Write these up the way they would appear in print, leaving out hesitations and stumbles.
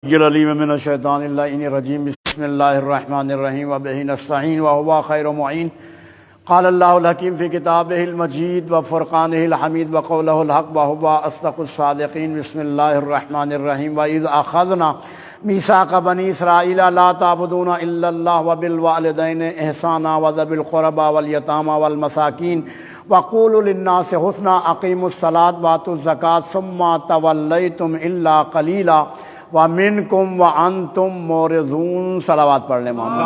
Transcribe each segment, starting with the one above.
العلیم من الشیطان اللعین الرجیم بسم اللہ الرحمن الرحیم وبہ نستعین وهو خیر معین قال اللہ الحکیم فی کتابہ المجید وفرقانہ الحمید وقولہ الحق وهو اصدق الصادقین بسم اللہ الرحمن الرحیم وَإِذْ أَخَذْنَا مِيثَاقَ بَنِي إِسْرَائِيلَ لَا تَعْبُدُونَ إِلَّا اللَّهَ وَبِالْوَالِدَيْنِ إِحْسَانًا وَذَوِي الْقُرْبَى وَالْيَتَامَى وَالْمَسَاكِينِ وَقُولُوا لِلنَّاسِ حُسْنًا أَقِيمُوا الصَّلَاةَ وَآتُوا الزَّكَاةَ ثُمَّ تَوَلَّيْتُمْ إِلَّا قَلِيلًا وَمِنْكُمْ وَأَنْتُمْ مُعْرِضُونَ۔ صلوات پڑھ لیں محمد۔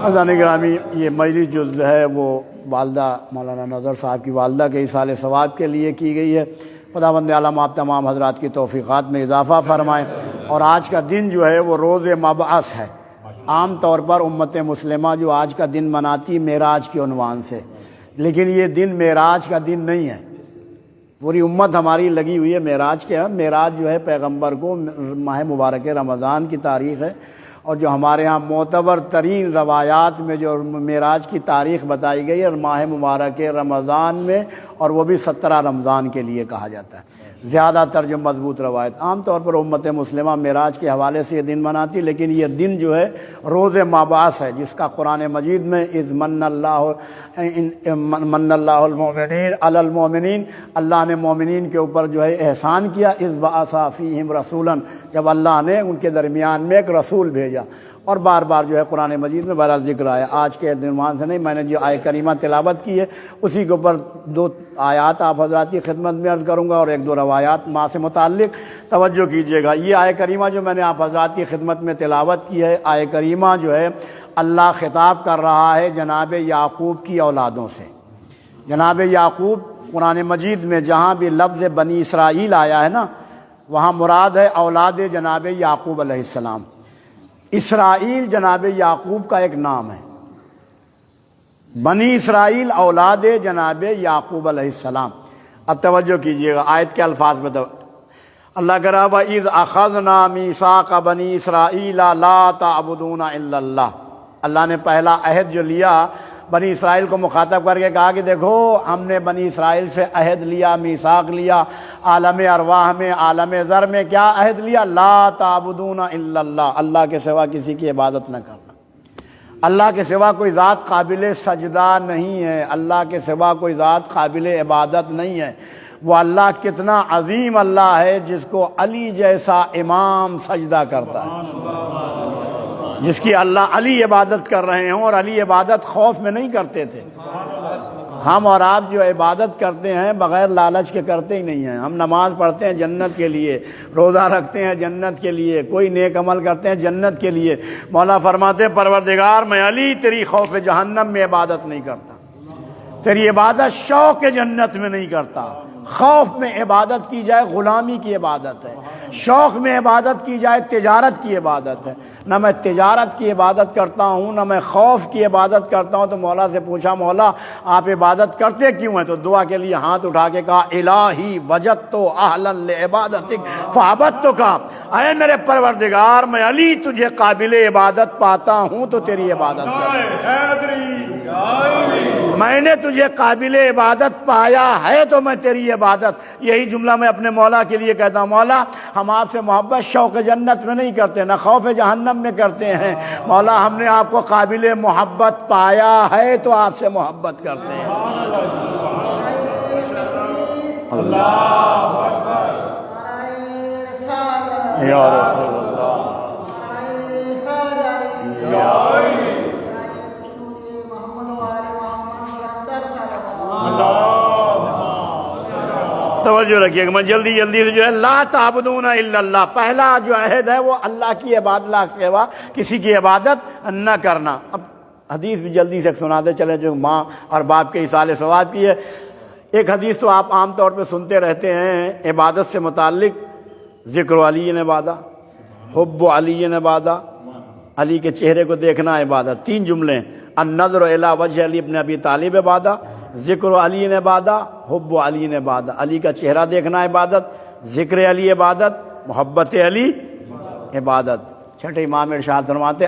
حضرات گرامی، یہ مجلس جو ہے وہ والدہ مولانا نظر صاحب کی والدہ کے اصالِ ثواب کے لیے کی گئی ہے۔ خداوند عالم آپ تمام حضرات کی توفیقات میں اضافہ فرمائیں۔ اور آج کا دن جو ہے وہ روز مبعث ہے۔ عام طور پر امت مسلمہ جو آج کا دن مناتی معراج کے عنوان سے، لیکن یہ دن معراج کا دن نہیں ہے۔ پوری امت ہماری لگی ہوئی ہے معراج کے۔ معراج جو ہے پیغمبر کو ماہ مبارک رمضان کی تاریخ ہے، اور جو ہمارے ہاں معتبر ترین روایات میں جو معراج کی تاریخ بتائی گئی ہے ماہ مبارک رمضان میں، اور وہ بھی 17 رمضان کے لیے کہا جاتا ہے۔ زیادہ تر جو مضبوط روایت، عام طور پر امت مسلمہ معراج کے حوالے سے یہ دن مناتی، لیکن یہ دن جو ہے روز مبعث ہے، جس کا قرآن مجید میں اذ من اللہ المؤمنین علی المؤمنین، اللہ نے مومنین کے اوپر جو ہے احسان کیا، اذ بعث فیہم رسولا، جب اللہ نے ان کے درمیان میں ایک رسول بھیجا۔ اور بار بار جو ہے قرآن مجید میں بہرحال ذکر آیا۔ آج کے عنوان سے نہیں، میں نے جو آیہ کریمہ تلاوت کی ہے اسی کے اوپر 2 آیات آپ حضرات کی خدمت میں عرض کروں گا، اور 1-2 روایات ماں سے متعلق توجہ کیجیے گا۔ یہ آیہ کریمہ جو میں نے آپ حضرات کی خدمت میں تلاوت کی ہے، آیہ کریمہ جو ہے اللہ خطاب کر رہا ہے جناب یعقوب کی اولادوں سے۔ جناب یعقوب قرآن مجید میں جہاں بھی لفظ بنی اسرائیل آیا ہے نا، وہاں مراد ہے اولاد جناب یعقوب علیہ السلام۔ اسرائیل جناب یعقوب کا ایک نام ہے۔ بنی اسرائیل اولاد جناب یعقوب علیہ السلام۔ اب توجہ کیجئے گا آیت کے الفاظ میں۔ اللہ کہہ رہا وَإِذْ أَخَذْنَا مِيثَاقَ بَنِي إِسْرَائِيلَ لَا تَعْبُدُونَ إِلَّا اللَّهَ۔ اللہ نے پہلا عہد جو لیا بنی اسرائیل کو مخاطب کر کے کہا کہ دیکھو ہم نے بنی اسرائیل سے عہد لیا، میثاق لیا، عالم ارواح میں، عالم ذر میں کیا عہد لیا؟ لا تعبدون الا اللہ، اللہ کے سوا کسی کی عبادت نہ کرنا۔ اللہ کے سوا کوئی ذات قابل سجدہ نہیں ہے، اللہ کے سوا کوئی ذات قابل عبادت نہیں ہے۔ وہ اللہ کتنا عظیم اللہ ہے جس کو علی جیسا امام سجدہ کرتا ہے، جس کی اللہ علی عبادت کر رہے ہوں، اور علی عبادت خوف میں نہیں کرتے تھے۔ ہم اور آپ جو عبادت کرتے ہیں بغیر لالچ کے کرتے ہی نہیں ہیں۔ ہم نماز پڑھتے ہیں جنت کے لیے، روزہ رکھتے ہیں جنت کے لیے، کوئی نیک عمل کرتے ہیں جنت کے لیے۔ مولا فرماتے ہیں پروردگار میں علی تیری خوف جہنم میں عبادت نہیں کرتا، تیری عبادت شوق جنت میں نہیں کرتا۔ خوف میں عبادت کی جائے غلامی کی عبادت ہے، شوق میں عبادت کی جائے تجارت کی عبادت ہے۔ نہ میں تجارت کی عبادت کرتا ہوں، نہ میں خوف کی عبادت کرتا ہوں۔ تو مولا سے پوچھا مولا آپ عبادت کرتے کیوں ہیں؟ تو دعا کے لیے ہاتھ اٹھا کے کہا الہی وجدت اہلا لعبادتک فعبدتک، اے میرے پروردگار میں علی تجھے قابل عبادت پاتا ہوں تو تیری عبادت کرتا ہوں۔ میں نے تجھے قابل عبادت پایا ہے تو میں تیری عبادت۔ یہی جملہ میں اپنے مولا کے لیے کہتا ہوں، مولا ہم آپ سے محبت شوق جنت میں نہیں کرتے، نہ خوف جہنم میں کرتے ہیں۔ مولا ہم نے آپ کو قابل محبت پایا ہے تو آپ سے محبت کرتے ہیں۔ اللہ اکبر یا رسول اللہ یا توجہ رکھیے گا۔ میں جلدی سے جو ہے لا تعبدون الا اللہ، پہلا جو عہد ہے وہ اللہ کی عبادت، اللہ کے سوا کسی کی عبادت نہ کرنا۔ اب حدیث بھی جلدی سے سناتے چلے جو ماں اور باپ کے اصالِ ثواب کی ہے۔ ایک حدیث تو آپ عام طور پہ سنتے رہتے ہیں عبادت سے متعلق، ذکر علی عبادہ، حب علی عبادہ، علی کے چہرے کو دیکھنا عبادت۔ 3 جملے، النظر الی وجہ علی ابن ابی طالب عبادہ، ذکر علی عبادہ، حب علی عبادہ۔ علی کا چہرہ دیکھنا عبادت، ذکر علی عبادت، محبت علی عبادت۔ چھٹے امام ارشاد فرماتے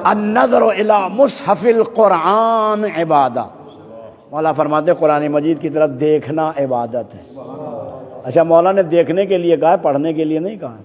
النظر الی مصحف القرآن عبادہ، مولا فرماتے قرآن مجید کی طرف دیکھنا عبادت ہے۔ اچھا مولا نے دیکھنے کے لیے کہا ہے، پڑھنے کے لیے نہیں کہا۔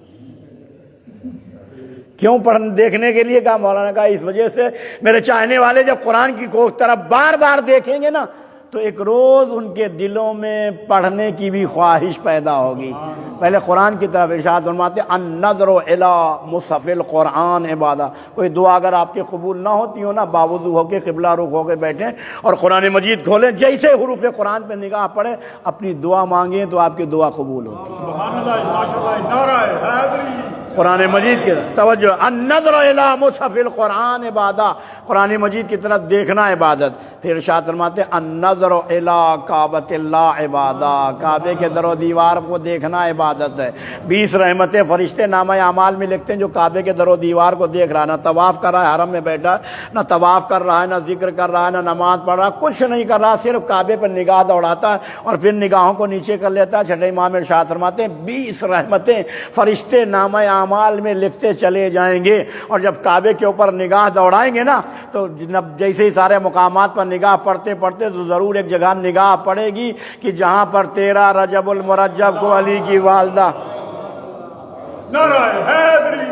کیوں دیکھنے کے لیے کہا؟ مولا نے کہا اس وجہ سے میرے چاہنے والے جب قرآن کی طرف بار بار دیکھیں گے نا تو ایک روز ان کے دلوں میں پڑھنے کی بھی خواہش پیدا ہوگی۔ پہلے قرآن کی طرف ارشاد فرماتے النظر الی مصحف القرآن عبادت۔ کوئی دعا اگر آپ کے قبول نہ ہوتی ہو نا، باوضو ہو کے قبلہ رخ ہو کے بیٹھیں اور قرآن مجید کھولیں، جیسے حروف قرآن پہ نگاہ پڑے اپنی دعا مانگیں تو آپ کی دعا قبول ہوتی ہے۔ سبحان اللہ، ماشاءاللہ، نعرہ حیدری۔ قرآن مجید کی توجہ، النظر الی مصحف القرآن عبادت، قرآن مجید کی طرف دیکھنا عبادت۔ پھر ارشاد فرماتے النظر الی کعبۃ اللہ عبادت، کعبے کے در و دیوار کو دیکھنا عبادت ہے۔ 20 رحمتیں فرشتے نامہ اعمال میں لکھتے ہیں جو کعبے کے در و دیوار کو دیکھ رہا ہے، نہ طواف کر رہا ہے حرم میں بیٹھا، نہ طواف کر رہا ہے، نہ ذکر کر رہا ہے، نہ نماز پڑھ رہا ہے، کچھ نہیں کر رہا، صرف کعبے پر نگاہ دوڑاتا ہے اور پھر نگاہوں کو نیچے کر لیتا ہے۔ چھٹے امام ارشاد فرماتے ہیں 20 رحمتیں فرشتے نامہ اعمال میں لکھتے چلے جائیں گے، اور جب کعبے کے اوپر نگاہ دوڑائیں گے نا تو جیسے ہی سارے مقامات پر نگاہ پڑھتے پڑھتے تو ضرور ایک جگہ نگاہ پڑے گی کہ جہاں پر 13 رجب المرجب کو علی کی والدہ نعرہ حیدری۔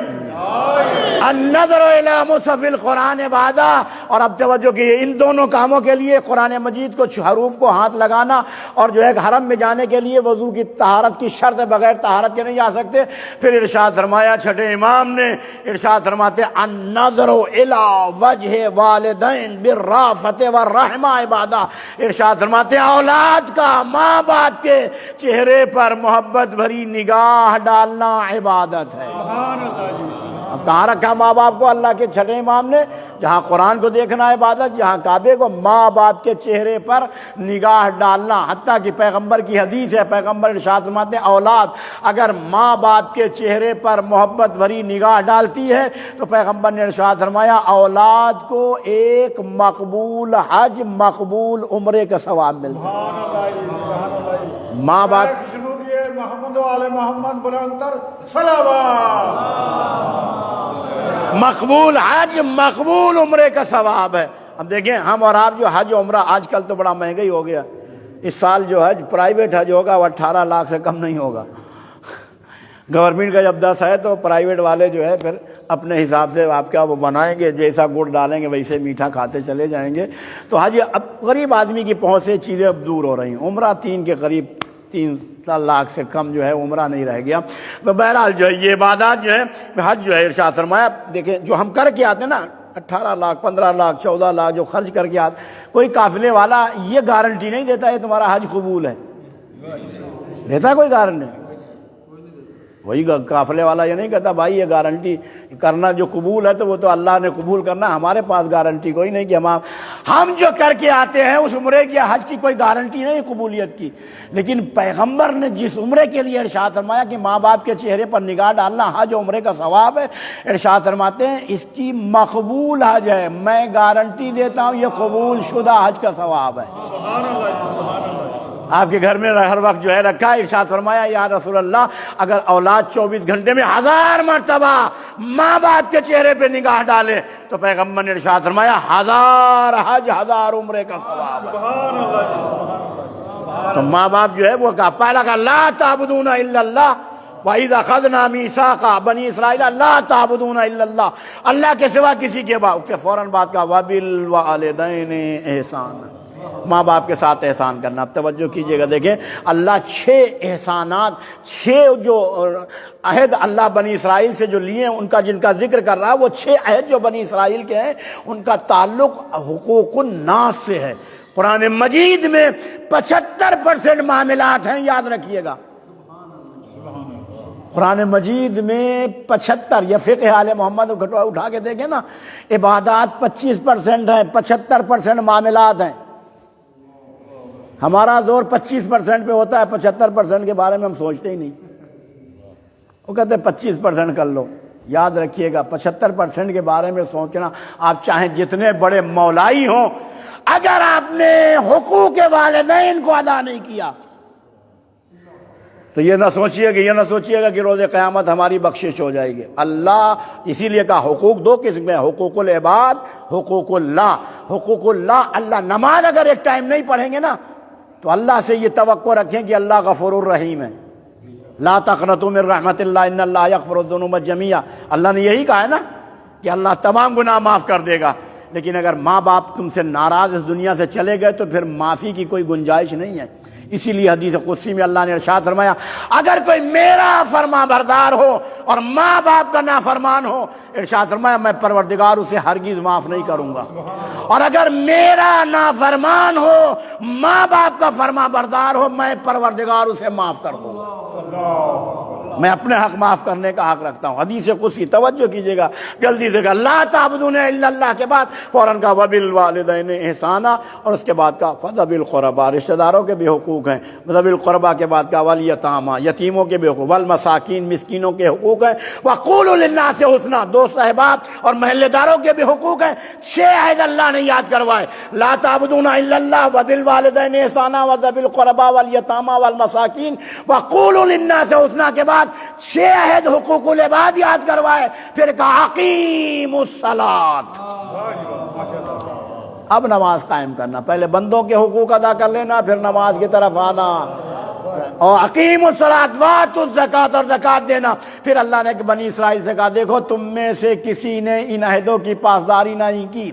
النظر الی مصحف القرآن عبادت۔ اور اب توجہ کیجیے، ان دونوں کاموں کے لیے قرآن مجید کو حروف کو ہاتھ لگانا اور جو ہے حرم میں جانے کے لیے وضو کی طہارت کی شرط ہے، بغیر طہارت کے نہیں جا سکتے۔ پھر ارشاد فرمایا چھٹے امام نے، ارشاد فرماتے النظر الی وجہ والدین بالرافت والرحمہ عبادت۔ ارشاد فرماتے اولاد کا ماں باپ کے چہرے پر محبت بھری نگاہ ڈالنا عبادت ہے۔ سبحان اللہ جی۔ اب کہاں رکھا ماں باپ کو اللہ کے چھٹے امام نے؟ جہاں قرآن کو دیکھنا عبادت، جہاں کعبے کو، ماں باپ کے چہرے پر نگاہ ڈالنا۔ حتیٰ کہ پیغمبر کی حدیث ہے، پیغمبر ارشاد فرماتے ہیں اولاد اگر ماں باپ کے چہرے پر محبت بھری نگاہ ڈالتی ہے تو پیغمبر نے ارشاد فرمایا اولاد کو ایک مقبول حج، مقبول عمرے کا ثواب ملتا ہے۔ سبحان اللہ جی، سبحان اللہ جی۔ ماں باپ محمد و آل محمد بلندر صلوات۔ مقبول حج، مقبول عمرے کا ثواب ہے۔ اب دیکھیں ہم اور آپ جو حج عمرہ آج کل تو بڑا مہنگا ہی ہو گیا، اس سال جو حج پرائیویٹ حج ہوگا وہ 18 لاکھ سے کم نہیں ہوگا۔ گورنمنٹ کا جب 10 ہے تو پرائیویٹ والے جو ہے پھر اپنے حساب سے آپ کیا وہ بنائیں گے، جیسا گڑ ڈالیں گے ویسے میٹھا کھاتے چلے جائیں گے۔ تو حج اب غریب آدمی کی پہنچ سے چیزیں اب دور ہو رہی ہیں۔ عمرہ 3 کے قریب 3 لاکھ سے کم جو ہے عمرہ نہیں رہ گیا۔ تو بہرحال جو ہے یہ عبادات جو ہے حج جو ہے ارشاد فرمایا، دیکھیں جو ہم کر کے آتے ہیں نا 18 لاکھ 15 لاکھ 14 لاکھ جو خرچ کر کے آتے، کوئی قافلے والا یہ گارنٹی نہیں دیتا ہے تمہارا حج قبول ہے، دیتا ہے کوئی گارنٹی؟ وہی قافلے والا یہ نہیں کہتا بھائی یہ گارنٹی کرنا جو قبول ہے تو وہ تو اللہ نے قبول کرنا، ہمارے پاس گارنٹی کوئی نہیں کہ ہم جو کر کے آتے ہیں اس عمرے کی حج کی کوئی گارنٹی نہیں قبولیت کی۔ لیکن پیغمبر نے جس عمرے کے لیے ارشاد فرمایا کہ ماں باپ کے چہرے پر نگاہ ڈالنا حج عمرے کا ثواب ہے، ارشاد فرماتے ہیں اس کی مقبول حج ہے، میں گارنٹی دیتا ہوں یہ قبول شدہ حج کا ثواب ہے۔ سبحان اللہ، سبحان اللہ۔ آپ کے گھر میں ہر وقت جو ہے رکھا ہے، ارشاد فرمایا یا رسول اللہ اگر اولاد 24 گھنٹے میں 1000 مرتبہ ماں باپ کے چہرے پہ نگاہ ڈالے تو پیغمبر نے ارشاد فرمایا 1000 حج 1000 عمرے کا ثواب ہے۔ سبحان اللہ جی، سبحان اللہ۔ تو ماں باپ جو ہے وہ کہا پہلا کہا لا تعبدون الا اللہ وَإِذْ أَخَذْنَا مِيثَاقَ بَنِي إِسْرَائِيلَ لَا تَعْبُدُونَ إِلَّا اللَّهَ، اللہ کے سوا کسی کے بعد، اس کے فوراً بعد کہا وَبِالْوَالِدَيْنِ إِحْسَانًا، ماں باپ کے ساتھ احسان کرنا۔ اب توجہ کیجئے گا، دیکھیں اللہ 6 احسانات، 6 جو عہد اللہ بنی اسرائیل سے جو لیے ہیں ان کا جن کا ذکر کر رہا ہے، وہ 6 عہد جو بنی اسرائیل کے ہیں ان کا تعلق حقوق الناس سے ہے۔ قرآن مجید میں 75% معاملات ہیں، یاد رکھیے گا۔ قرآن مجید میں 75، یہ فقہ آل محمد اٹھا کے دیکھیں نا، عبادات 25% ہیں، 75% معاملات ہیں۔ ہمارا زور 25% پہ ہوتا ہے، 75% کے بارے میں ہم سوچتے ہی نہیں۔ وہ کہتے ہیں 25% کر لو۔ یاد رکھیے گا 75% کے بارے میں سوچنا، آپ چاہیں جتنے بڑے مولائی ہوں، اگر آپ نے حقوق والدین کو ادا نہیں کیا، تو یہ نہ سوچیے گا کہ روز قیامت ہماری بخشش ہو جائے گی۔ اللہ اسی لیے کہا حقوق دو قسم ہیں، حقوق العباد، حقوق اللہ۔ حقوق اللہ، اللہ نماز اگر ایک ٹائم نہیں پڑھیں گے نا تو اللہ سے یہ توقع رکھیں کہ اللہ غفور الرحیم ہے۔ لا تقنطوا من رحمت اللہ ان اللہ یغفر الذنوب جميعا، اللہ نے یہی کہا ہے نا کہ اللہ تمام گناہ معاف کر دے گا۔ لیکن اگر ماں باپ تم سے ناراض اس دنیا سے چلے گئے تو پھر معافی کی کوئی گنجائش نہیں ہے۔ اسی لیے حدیث قدسی میں اللہ نے ارشاد فرمایا اگر کوئی میرا فرما بردار ہو اور ماں باپ کا نافرمان ہو، ارشاد فرمایا میں پروردگار اسے ہرگز معاف نہیں کروں گا، اور اگر میرا نافرمان ہو ماں باپ کا فرما بردار ہو میں پروردگار اسے معاف کر دوں گا۔ میں اپنے حق معاف کرنے کا حق رکھتا ہوں۔ حدیث قدسی توجہ کیجئے گا جلدی سے، کہ لا تعبدون الا اللہ کے بعد فوراً کا وبالوالدین احسانا، اور اس کے بعد کا فذوی القربا، رشتہ داروں کے بھی حقوق ہیں، ذوی القربا کے بعد کا والیتاما، یتیموں کے بھی حقوق، والمساکین، مسکینوں کے حقوق ہیں، وقولوا للناس حسنا، دوست احباب اور محلے داروں کے بھی حقوق ہیں۔ 6 عہد اللہ نے یاد کروائے، لا تعبدون الا اللہ، وبالوالدین احسانا، وذوی القربا، والیتاما، والمساکین، وقولوا للناس حسنا کے بعد 6 عہد حقوق العباد یاد کروائے، پھر کہا اقیموا الصلاۃ، اب نماز قائم کرنا، پہلے بندوں کے حقوق ادا کر لینا پھر نماز کی طرف آنا، اور اقیموا الصلاۃ وآتوا الزکوٰۃ، اور زکوٰۃ دینا۔ پھر اللہ نے بنی اسرائیل سے کہا دیکھو تم میں سے کسی نے ان عہدوں کی پاسداری نہیں کی،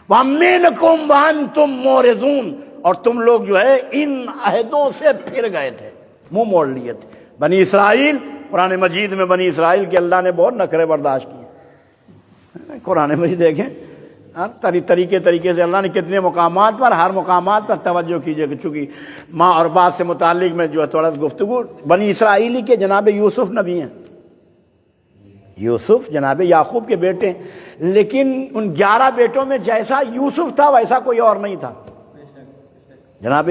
وَمِنْكُمْ وَأَنْتُمْ مُعْرِضُونَ، اور تم لوگ جو ہے ان عہدوں سے پھر گئے تھے، منہ موڑ لیے تھے۔ بنی اسرائیل، قرآن مجید میں بنی اسرائیل کے اللہ نے بہت نخرے برداشت کیے۔ قرآن مجید دیکھیں طریقے سے اللہ نے کتنے مقامات پر، ہر مقامات پر توجہ کیجئے کہ چونکہ ماں اور باپ سے متعلق میں جو ہے تھوڑا سا گفتگو، بنی اسرائیلی کے جناب یوسف نبی ہیں، یوسف جناب یعقوب کے بیٹے ہیں، لیکن ان 11 بیٹوں میں جیسا یوسف تھا ویسا کوئی اور نہیں تھا۔ جناب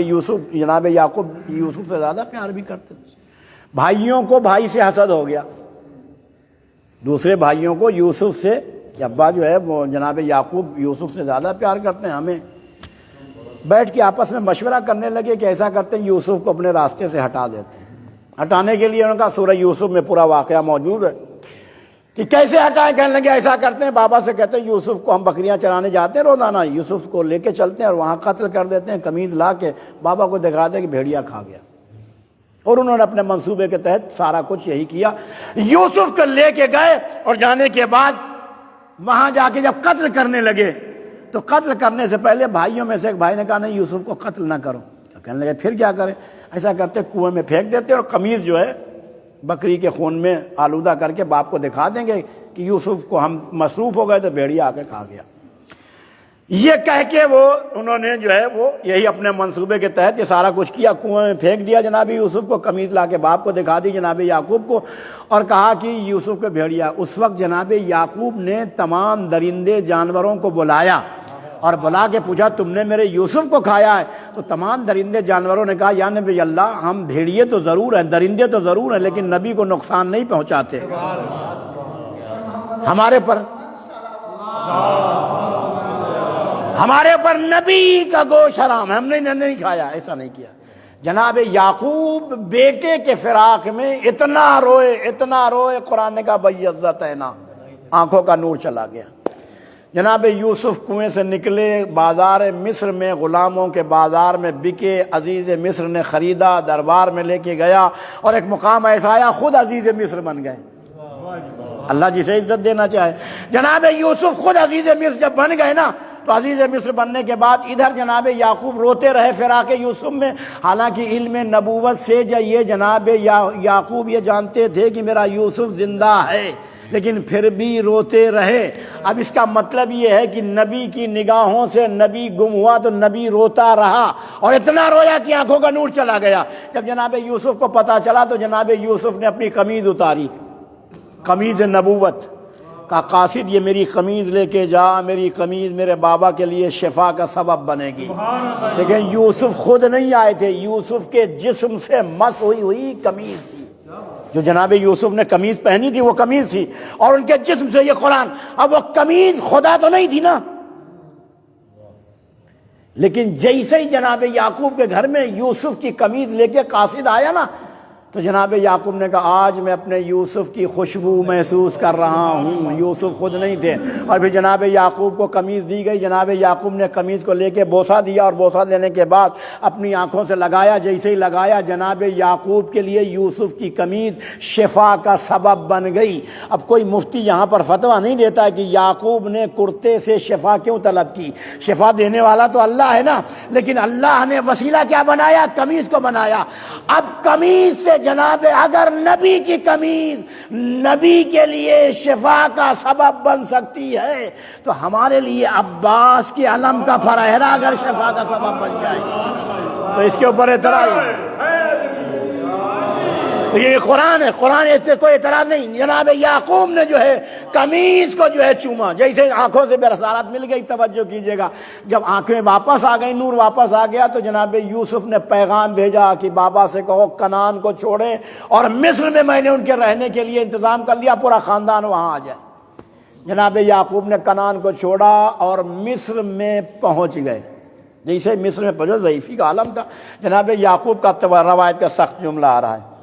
یعقوب یوسف سے زیادہ پیار بھی کرتے تھے۔ بھائیوں کو بھائی سے حسد ہو گیا، دوسرے بھائیوں کو یوسف سے، کہ ابا جو ہے وہ جناب یعقوب یوسف سے زیادہ پیار کرتے ہیں، ہمیں بیٹھ کے آپس میں مشورہ کرنے لگے کہ ایسا کرتے ہیں یوسف کو اپنے راستے سے ہٹا دیتے ہیں۔ ہٹانے کے لیے انہوں نے کہا سورہ یوسف میں پورا واقعہ موجود ہے کہ کیسے ہٹائیں، کہنے لگے ایسا کرتے ہیں بابا سے کہتے ہیں یوسف کو ہم بکریاں چرانے جاتے ہیں روزانہ، یوسف کو لے کے چلتے ہیں اور وہاں قتل کر دیتے ہیں، قمیض لا کے بابا کو دکھا دیں کہ بھیڑیا کھا گیا۔ اور انہوں نے اپنے منصوبے کے تحت سارا کچھ یہی کیا۔ یوسف کو لے کے گئے اور جانے کے بعد وہاں جا کے جب قتل کرنے لگے تو قتل کرنے سے پہلے بھائیوں میں سے ایک بھائی نے کہا نہیں یوسف کو قتل نہ کرو، کہنے لگے پھر کیا کریں، ایسا کرتے کنویں میں پھینک دیتے اور قمیض جو ہے بکری کے خون میں آلودہ کر کے باپ کو دکھا دیں گے کہ یوسف کو ہم مصروف ہو گئے تو بھیڑیا آ کے کھا گیا۔ یہ کہہ کے انہوں نے جو ہے وہ یہی اپنے منصوبے کے تحت یہ سارا کچھ کیا، کنویں میں پھینک دیا جناب یوسف کو، قمیض لا کے باپ کو دکھا دی جناب یعقوب کو، اور کہا کہ یوسف کو بھیڑیا۔ اس وقت جناب یعقوب نے تمام درندے جانوروں کو بلایا اور بلا کے پوچھا تم نے میرے یوسف کو کھایا ہے؟ تو تمام درندے جانوروں نے کہا یا نبی اللہ ہم بھیڑیے تو ضرور ہیں، درندے تو ضرور ہیں، لیکن نبی کو نقصان نہیں پہنچاتے، ہمارے پر نبی کا گوشت حرام ہے، ہم نے نہیں کھایا، ایسا نہیں کیا۔ جناب یعقوب بیٹے کے فراق میں اتنا روئے قرآن کا بیضتینا، آنکھوں کا نور چلا گیا۔ جناب یوسف کنویں سے نکلے، بازار مصر میں غلاموں کے بازار میں بکے، عزیز مصر نے خریدا، دربار میں لے کے گیا، اور ایک مقام ایسا آیا خود عزیز مصر بن گئے۔ اللہ جسے عزت دینا چاہے، جناب یوسف خود عزیز مصر جب بن گئے نا تو عزیز مصر بننے کے بعد ادھر جناب یعقوب روتے رہے فراق یوسف میں، حالانکہ علم نبوت سے یہ جناب یعقوب یہ جانتے تھے کہ میرا یوسف زندہ ہے، لیکن پھر بھی روتے رہے۔ اب اس کا مطلب یہ ہے کہ نبی کی نگاہوں سے نبی گم ہوا تو نبی روتا رہا، اور اتنا رویا کہ آنکھوں کا نور چلا گیا۔ جب جناب یوسف کو پتا چلا تو جناب یوسف نے اپنی قمیض اتاری، قمیض نبوت کا قاصد یہ میری قمیض لے کے جا، میری قمیض میرے بابا کے لیے شفا کا سبب بنے گی۔ لیکن یوسف خود نہیں آئے تھے، یوسف کے جسم سے مس ہوئی قمیض تھی، جو جناب یوسف نے قمیض پہنی تھی وہ قمیض تھی، اور ان کے جسم سے یہ قرآن۔ اب وہ قمیض خدا تو نہیں تھی نا، لیکن جیسے ہی جناب یعقوب کے گھر میں یوسف کی قمیض لے کے قاصد آیا نا تو جناب یعقوب نے کہا آج میں اپنے یوسف کی خوشبو محسوس کر رہا ہوں. یوسف خود نہیں تھے. اور پھر جناب یعقوب کو قمیض دی گئی. جناب یعقوب نے قمیض کو لے کے بوسہ دیا اور بوسہ دینے کے بعد اپنی آنکھوں سے لگایا. جیسے ہی لگایا جناب یعقوب کے لیے یوسف کی قمیض شفا کا سبب بن گئی. اب کوئی مفتی یہاں پر فتویٰ نہیں دیتا کہ یعقوب نے کرتے سے شفا کیوں طلب کی. شفا دینے والا تو اللہ ہے نا, لیکن اللہ نے وسیلہ کیا بنایا؟ قمیض کو بنایا. اب قمیض سے جناب اگر نبی کی قمیض نبی کے لیے شفا کا سبب بن سکتی ہے تو ہمارے لیے عباس کے علم کا فرہرا اگر شفا کا سبب بن جائے تو اس کے اوپر اعتراض یہ قرآن ہے. قرآن اس سے کوئی اعتراض نہیں. جناب یعقوب نے جو ہے قمیض کو جو ہے چوما. جیسے آنکھوں سے بصارت مل گئی. توجہ کیجئے گا, جب آنکھیں واپس آ گئی, نور واپس آ گیا, تو جناب یوسف نے پیغام بھیجا کہ بابا سے کہو کنعان کو چھوڑیں اور مصر میں نے ان کے رہنے کے لیے انتظام کر لیا, پورا خاندان وہاں آ جائے. جناب یعقوب نے کنعان کو چھوڑا اور مصر میں پہنچ گئے. جیسے مصر میں پہنچے, ضعیفی کا عالم تھا. جناب یعقوب کا روایت کا سخت جملہ آ رہا ہے,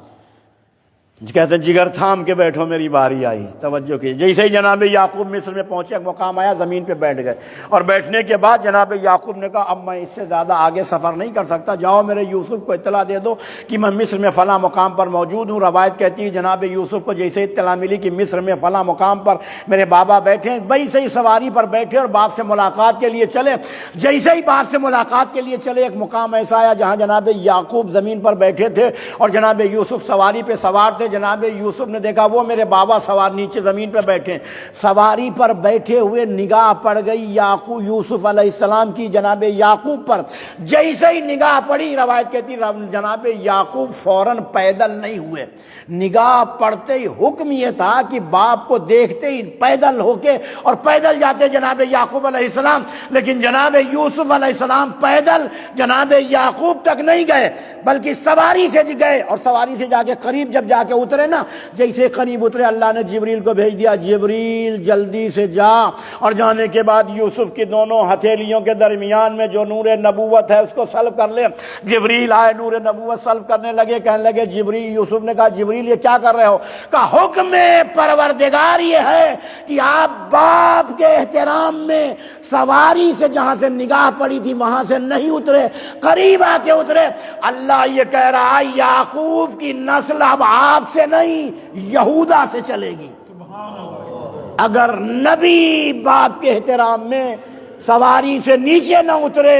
کہتے ہیں جگر تھام کے بیٹھو میری باری آئی. توجہ کیجیے. جیسے ہی جناب یعقوب مصر میں پہنچے, مقام آیا, زمین پہ بیٹھ گئے. اور بیٹھنے کے بعد جناب یعقوب نے کہا اب میں اس سے زیادہ آگے سفر نہیں کر سکتا, جاؤ میرے یوسف کو اطلاع دے دو کہ میں مصر میں فلاں مقام پر موجود ہوں. روایت کہتی ہے جناب یوسف کو جیسے اطلاع ملی کہ مصر میں فلاں مقام پر میرے بابا بیٹھے ہیں, ویسے ہی سواری پر بیٹھے اور باپ سے ملاقات کے لیے چلے. جیسے ہی باپ سے ملاقات کے لیے چلے, ایک مقام ایسا آیا جہاں جناب یعقوب زمین پر بیٹھے تھے اور جناب یوسف سواری پہ سوار تھے. جناب یوسف نے دیکھا وہ میرے بابا سوار نیچے زمین پہ بیٹھے. سواری پر بیٹھے ہوئے نگاہ پڑ گئی یعقوب یوسف علیہ السلام کی جناب یعقوب پر. جیسے ہی نگاہ پڑی, روایت کہتی جناب یعقوب فوراً پیدل نہیں ہوئے. نگاہ پڑتے ہی حکم یہ تھا کہ باپ کو دیکھتے ہی پیدل ہو کے اور پیدل جاتے جناب یعقوب علیہ السلام. لیکن جناب یوسف علیہ السلام پیدل جناب یعقوب تک نہیں گئے بلکہ سواری سے گئے. اور سواری سے جا کے قریب جب جا کے اترے نا, جیسے قریب اترے اللہ نے جبریل کو بھیج دیا, جبریل جلدی سے جا. اور جانے کے بعد یوسف کی دونوں ہتھیلیوں کے درمیان میں جو نور نبوت ہے اس کو سلب کر لے. جبریل آئے, نور نبوت سلب کرنے لگے. کہنے لگے جبریل, یوسف نے کہا جبریل یہ کیا کر رہے ہو؟ کہا حکم پروردگار یہ ہے کہ آپ باپ کے احترام میں سواری سے جہاں سے نگاہ پڑی تھی وہاں سے نہیں اترے, قریب آ کے اترے. اللہ یہ کہہ رہا ہے یعقوب کی نسل اب آپ سے نہیں یہودا سے چلے گی. اگر نبی باپ کے احترام میں سواری سے نیچے نہ اترے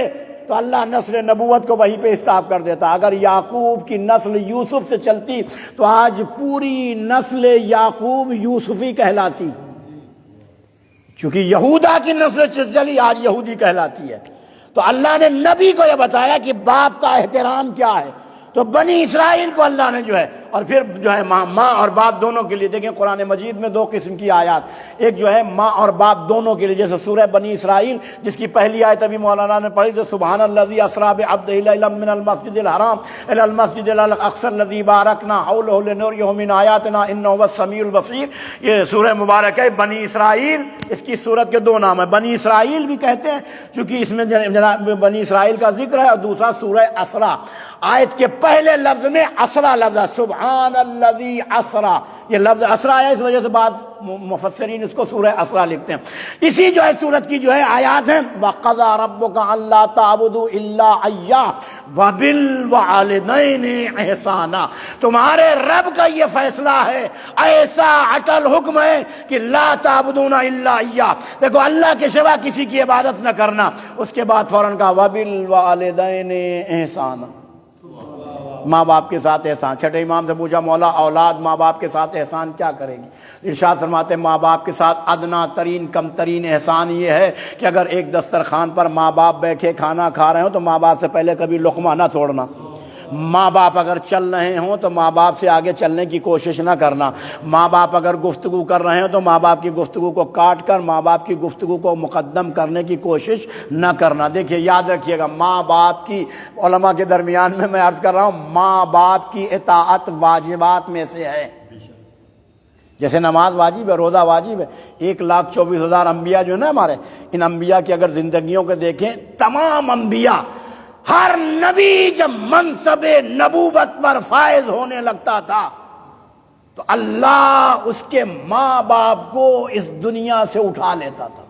تو اللہ نسل نبوت کو وہیں پہ اسٹاپ کر دیتا. اگر یعقوب کی نسل یوسف سے چلتی تو آج پوری نسل یعقوب یوسفی کہلاتی. چونکہ یہودا کی نسل سے چلی آج یہودی کہلاتی ہے. تو اللہ نے نبی کو یہ بتایا کہ باپ کا احترام کیا ہے. تو بنی اسرائیل کو اللہ نے جو ہے, اور پھر جو ہے ماں اور باپ دونوں کے لیے, دیکھیں قرآن مجید میں دو قسم کی آیات, ایک جو ہے ماں اور باپ دونوں کے لیے, جیسے سورہ بنی اسرائیل جس کی پہلی آیت ابھی مولانا نے پڑھی تو سبحان الذی اسری بعبدہ لیلا من المسجد الحرام الی المسجد الاقصی الذی بارکنا حولہ لنریہ من آیاتنا انہ هو السمیع البصیر. یہ سورہ مبارک ہے بنی اسرائیل. اس کی سورت کے دو نام ہیں, بنی اسرائیل بھی کہتے ہیں چونکہ اس میں جناب بنی اسرائیل کا ذکر ہے, اور دوسرا سورہ اسرا. آیت کے پہلے لفظ میں اسرا لفظ ہے, سبحان الذی اسرا. یہ لفظ اسرا ہے, اس وجہ سے بعض مفسرین اس کو سورہ اسرا لکھتے ہیں. اسی جو ہے سورت کی جو ہے آیات ہیں, وَقَضَىٰ رَبُّكَ أَلَّا تَعْبُدُوا إِلَّا إِيَّاهُ وَبِالْوَالِدَيْنِ إِحْسَانًا. تمہارے رب کا یہ فیصلہ ہے, ایسا اٹل حکم ہے کہ لا تعبدون الا ایاہ. دیکھو اللہ کے سوا کسی کی عبادت نہ کرنا. اس کے بعد فوراً کہا وَبِالْوَالِدَيْنِ إِحْسَانًا, ماں باپ کے ساتھ احسان. چھٹے امام سے پوچھا مولا اولاد ماں باپ کے ساتھ احسان کیا کرے گی؟ ارشاد فرماتے ماں باپ کے ساتھ ادنا ترین کم ترین احسان یہ ہے کہ اگر ایک دسترخوان پر ماں باپ بیٹھے کھانا کھا رہے ہوں تو ماں باپ سے پہلے کبھی لقمہ نہ توڑنا. ماں باپ اگر چل رہے ہوں تو ماں باپ سے آگے چلنے کی کوشش نہ کرنا. ماں باپ اگر گفتگو کر رہے ہوں تو ماں باپ کی گفتگو کو کاٹ کر ماں باپ کی گفتگو کو مقدم کرنے کی کوشش نہ کرنا. دیکھیے یاد رکھیے گا, ماں باپ کی, علماء کے درمیان میں عرض کر رہا ہوں, ماں باپ کی اطاعت واجبات میں سے ہے. جیسے نماز واجب ہے, روزہ واجب ہے. 1,24,000 انبیاء جو ہے نا ہمارے, ان انبیاء کی اگر زندگیوں کو دیکھیں, تمام انبیاء ہر نبی جب منصب نبوت پر فائز ہونے لگتا تھا تو اللہ اس کے ماں باپ کو اس دنیا سے اٹھا لیتا تھا،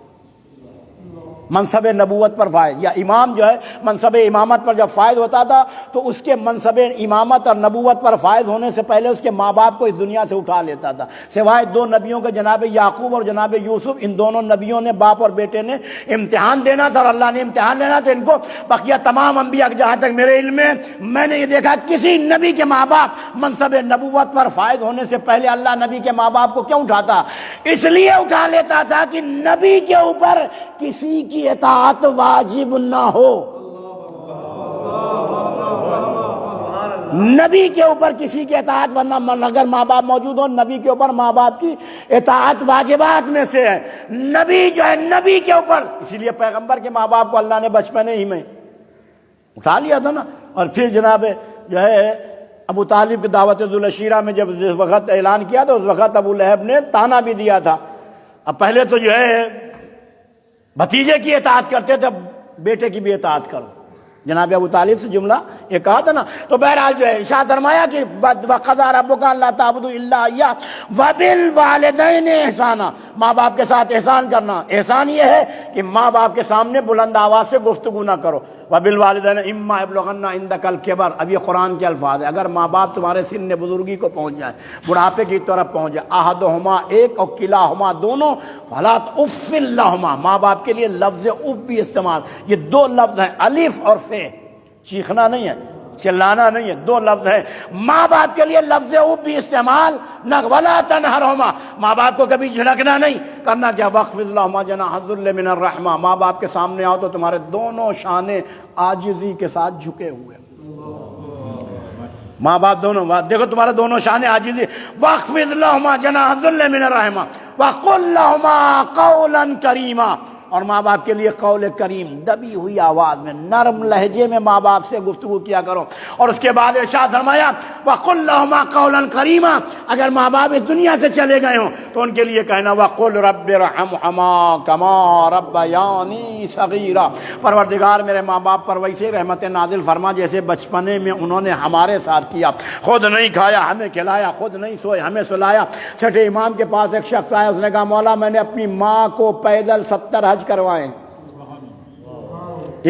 منصب نبوت پر فائز، یا امام جو ہے منصب امامت پر جب فائز ہوتا تھا تو اس کے منصب امامت اور نبوت پر فائز ہونے سے پہلے اس کے ماں باپ کو اس دنیا سے اٹھا لیتا تھا، سوائے دو نبیوں کے، جناب یعقوب اور جناب یوسف۔ ان دونوں نبیوں نے، باپ اور بیٹے نے، امتحان دینا تھا اور اللہ نے امتحان لینا تھا ان کو۔ بقیہ تمام انبیاء، جہاں تک میرے علم میں نے یہ دیکھا کسی نبی کے ماں باپ منصب نبوت پر فائز ہونے سے پہلے اللہ نبی کے ماں باپ کو کیوں اٹھاتا؟ اس لیے اٹھا لیتا تھا کہ نبی کے اوپر کسی کی اطاعت واجب نہ ہو، نبی کے اوپر کسی کی اطاعت، ورنہ اگر ماں باپ موجود ہو، نبی کے اوپر ماں باپ کی اطاعت واجبات میں سے ہے۔ نبی جو ہے نبی کے اوپر، اسی لیے پیغمبر کے ماں باپ کو اللہ نے بچپنے ہی میں اٹھا لیا تھا نا۔ اور پھر جناب جو ہے ابو طالب کی دعوت ذوالعشیرہ میں جب اس وقت اعلان کیا تو اس وقت ابو لہب نے تانا بھی دیا تھا۔ اب پہلے تو جو ہے بھتیجے کی اطاعت کرتے تھے، بیٹے کی بھی اطاعت کرو، جناب ابو طالب سے جملہ یہ کہا تھا نا۔ تو بہرحال جو ہے ارشاد فرمایا کہ وَقَضَىٰ رَبُّكَ أَلَّا تَعْبُدُوا إِلَّا إِيَّاهُ وَبِالْوَالِدَيْنِ إِحْسَانًا، ماں باپ کے ساتھ احسان کرنا۔ احسان یہ ہے کہ ماں باپ کے سامنے بلند آواز سے گفتگو نہ کرو۔ وَبِالْوَالِدَيْنِ إِمَّا يَبْلُغَنَّ عِندَكَ الْكِبَرَ، اب یہ قرآن کے الفاظ ہے، اگر ماں باپ تمہارے سن بزرگی کو پہنچ جائیں، بڑھاپے کی طرف پہنچ جائے، أَحَدُهُمَا ایک اور کلاہما دونوں، فَلَا تُفِّ لَهُمَا، ماں باپ کے لیے لفظ اف بھی استعمال، یہ دو لفظ ہیں الف اور فے، چیخنا نہیں ہے، چلانا نہیں ہے، دو لفظ ہیں۔ ماں باپ کے لیے لفظ اف بھی استعمال نہ، ولا تنہرہما، ماں باپ کو کبھی جھڑکنا نہیں کرنا، کیا وَخْفِضْ لَهُمَا جَنَاحَ الذُّلِّ مِنَ الرَّحْمَةِ، ماں باپ کے سامنے آؤ تو تمہارے دونوں شانے عاجزی کے ساتھ جھکے ہوئے، ماں باپ دونوں، دیکھو تمہارے دونوں شانے عاجزی۔ وَخْفِضْ لَهُمَا جَنَاحَ الذُّلِّ مِنَ الرَّحْمَةِ وَقُلْ لَهُمَا قَوْلًا كَرِيمًا، اور ماں باپ کے لیے قول کریم، دبی ہوئی آواز میں، نرم لہجے میں ماں باپ سے گفتگو کیا کرو۔ اور اس کے بعد ارشاد فرمایا وَقُلْ لَهُمَا قَوْلًا كَرِيمًا، اگر ماں باپ اس دنیا سے چلے گئے ہوں تو ان کے لیے کہنا وَقُلْ رَبِّ ارْحَمْهُمَا كَمَا رَبَّيَانِي صَغِيرًا، پروردگار میرے ماں باپ پر ویسے رحمت نازل فرما جیسے بچپنے میں انہوں نے ہمارے ساتھ کیا، خود نہیں کھایا ہمیں کھلایا، خود نہیں سوئے ہمیں سلایا۔ چھٹے امام کے پاس ایک شخص آیا، اس نے کہا مولا میں نے اپنی ماں کو پیدل 70 حج کروائے،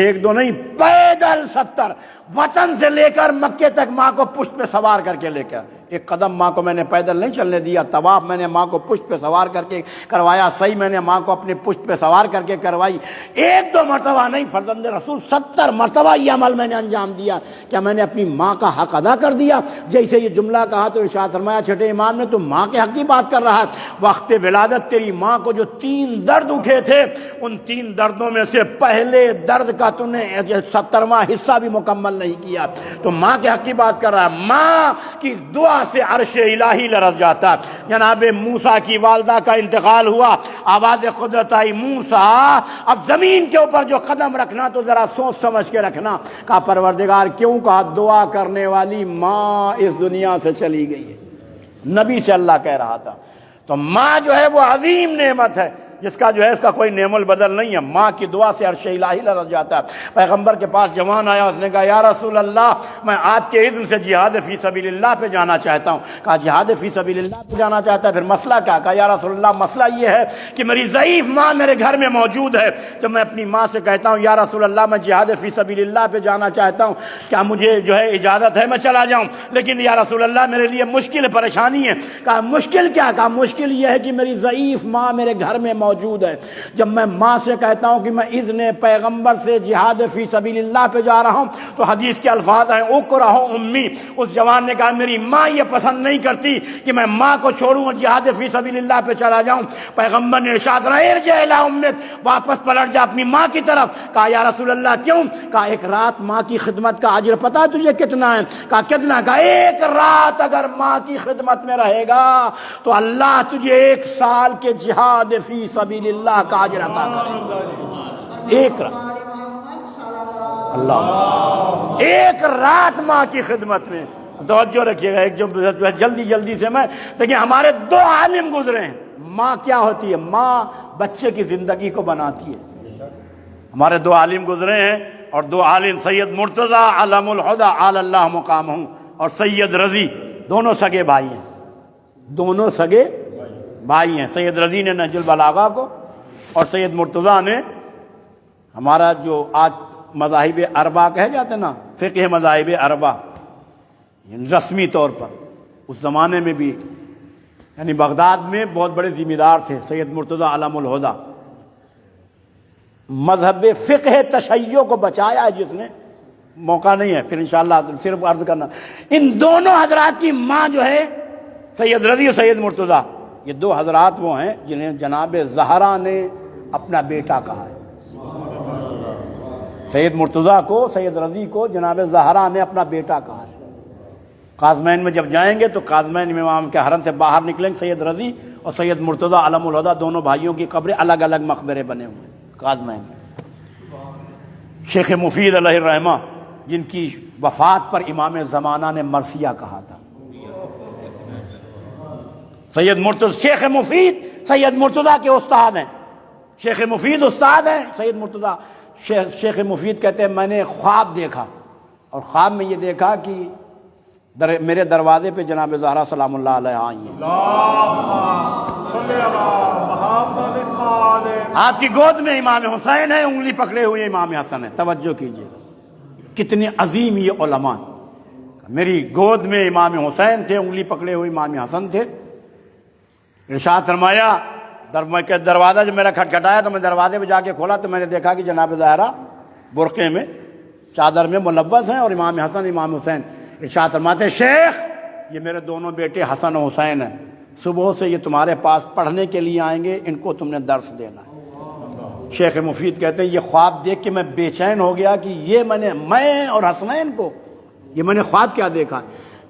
ایک دو نہیں، پیدل 70، وطن سے لے کر مکے تک ماں کو پشت پہ سوار کر کے لے کر، ایک قدم ماں کو میں نے پیدل نہیں چلنے دیا، طواف میں نے ماں کو پشت پہ سوار کر کے کروایا، سعی میں نے ماں کو اپنی پشت پہ سوار کر کے کروائی، ایک دو مرتبہ نہیں، فرزند رسول 70 مرتبہ یہ عمل میں نے انجام دیا۔ کیا میں نے اپنی ماں کا حق ادا کر دیا؟ جیسے یہ جملہ کہا تو ارشاد فرمایا چھٹے امام نے، تو ماں کے حق کی بات کر رہا ہے، وقت ولادت تیری ماں کو جو 3 درد اٹھے تھے، ان 3 دردوں میں سے پہلے درد کا تو نے 70واں حصہ بھی مکمل نہیں کیا، تو ماں کے حق کی بات کر رہا ہے۔ ماں کی دعا سے عرش الہی لرز جاتا۔ جناب موسیٰ کی والدہ کا انتقال ہوا، آواز قدرت آئی، موسیٰ اب زمین کے اوپر جو قدم رکھنا تو ذرا سوچ سمجھ کے رکھنا۔ کہا پروردگار کیوں؟ کہا دعا کرنے والی ماں اس دنیا سے چلی گئی ہے، نبی سے اللہ کہہ رہا تھا۔ تو ماں جو ہے وہ عظیم نعمت ہے، جس کا جو ہے اس کا کوئی نعم البدل نہیں ہے، ماں کی دعا سے عرش الہی لرز جاتا ہے۔ پیغمبر کے پاس جوان آیا، اس نے کہا یا رسول اللہ میں آپ کے اذن سے جہاد فی سبیل اللہ پہ جانا چاہتا ہوں۔ کہا جہاد فی سبیل اللہ پہ جانا چاہتا ہے، پھر مسئلہ کیا؟ کہا یا رسول اللہ مسئلہ یہ ہے کہ میری ضعیف ماں میرے گھر میں موجود ہے، جب میں اپنی ماں سے کہتا ہوں یا رسول اللہ میں جہاد فی سبیل اللہ پہ جانا چاہتا ہوں، کیا مجھے جو ہے اجازت ہے میں چلا جاؤں؟ لیکن یا رسول اللہ میرے لیے مشکل پریشانی ہے۔ کہا مشکل کیا؟ کہا مشکل یہ ہے کہ میری ضعیف ماں میرے گھر میں موجود ہے، جب میں ماں سے کہتا ہوں کہ میں اذن پیغمبر سے جہاد فی سبیل اللہ پہ جا رہا ہوں تو حدیث کے الفاظ ہیں اکرہ امی، اس جوان نے کہا میری ماں یہ پسند نہیں کرتی کہ میں ماں کو چھوڑوں اور جہاد فی سبیل اللہ پہ چلا جاؤں۔ پیغمبر نے ارشاد فرمایا ارجع الی امک، واپس پلٹ جا اپنی ماں کی طرف۔ کہا یا رسول اللہ کیوں؟ کہا ایک رات ماں کی خدمت کا اجر پتہ ہے تجھے کتنا ہے؟ کہا کتنا؟ کہا ایک رات اگر ماں کی خدمت میں رہے گا تو اللہ تجھے 1 سال کے جہاد فی سبیل اللہ کا اجر عطا کرے، ایک رات، اللہ، ایک رات ماں کی خدمت میں۔ توجہ رکھیے گا، ایک جو جلدی سے میں دیکھیں ہمارے 2 عالم گزرے ہیں۔ ماں کیا ہوتی ہے؟ ماں بچے کی زندگی کو بناتی ہے۔ ہمارے 2 عالم گزرے ہیں، اور دو عالم سید مرتضیٰ علم الہدیٰ علی اللہ مقامہ اور سید رضی، دونوں سگے بھائی ہیں، دونوں سگے بھائی ہیں۔ سید رضی نے نہج البلاغہ کو اور سید مرتضیٰ نے ہمارا جو آج مذاہب اربعہ کہے جاتے ہیں نا، فقہ مذاہب اربعہ، رسمی طور پر اس زمانے میں بھی یعنی بغداد میں بہت بڑے ذمہ دار تھے سید مرتضیٰ علم الہدیٰ۔ مذہب فقہ تشیع کو بچایا ہے جس نے، موقع نہیں ہے پھر انشاءاللہ صرف عرض کرنا، ان دونوں حضرات کی ماں جو ہے سید رضی اور سید مرتضیٰ، یہ دو حضرات وہ ہیں جنہیں جناب زہرا نے اپنا بیٹا کہا ہے۔ سید مرتضیٰ کو، سید رضی کو جناب زہرا نے اپنا بیٹا کہا ہے۔ قازمین میں جب جائیں گے تو قازمین میں امام کے حرم سے باہر نکلیں گے، سید رضی اور سید مرتضیٰ علم الہدیٰ دونوں بھائیوں کی قبریں الگ الگ مقبرے بنے ہوئے ہیں قازمین میں۔ شیخ مفید علیہ الرحمہ جن کی وفات پر امام زمانہ نے مرثیہ کہا تھا، سید مرتضیٰ، شیخ مفید سید مرتضیٰ کے استاد ہیں، شیخ مفید استاد ہیں سید مرتضیٰ۔ شیخ مفید کہتے ہیں میں نے خواب دیکھا اور خواب میں یہ دیکھا کہ میرے دروازے پہ جناب زہرا سلام اللہ علیہ آئی ہیں، آپ کی گود میں امام حسین ہے، انگلی پکڑے ہوئے امام حسن ہے۔ توجہ کیجئے کتنے عظیم یہ علماء، میری گود میں امام حسین تھے، انگلی پکڑے ہوئے امام حسن تھے۔ ارشاد فرمایا دروازہ جب میرا کھٹکھٹایا تو میں دروازے پہ جا کے کھولا تو میں نے دیکھا کہ جناب زہرا برقعے میں، چادر میں ملوث ہیں اور امام حسن امام حسین۔ ارشاد فرماتے ہیں شیخ یہ میرے دونوں بیٹے حسن و حسین ہیں، صبح سے یہ تمہارے پاس پڑھنے کے لیے آئیں گے، ان کو تم نے درس دینا ہے۔ شیخ مفید کہتے ہیں یہ خواب دیکھ کے میں بے چین ہو گیا کہ یہ میں اور حسنین کو یہ میں نے خواب کیا دیکھا۔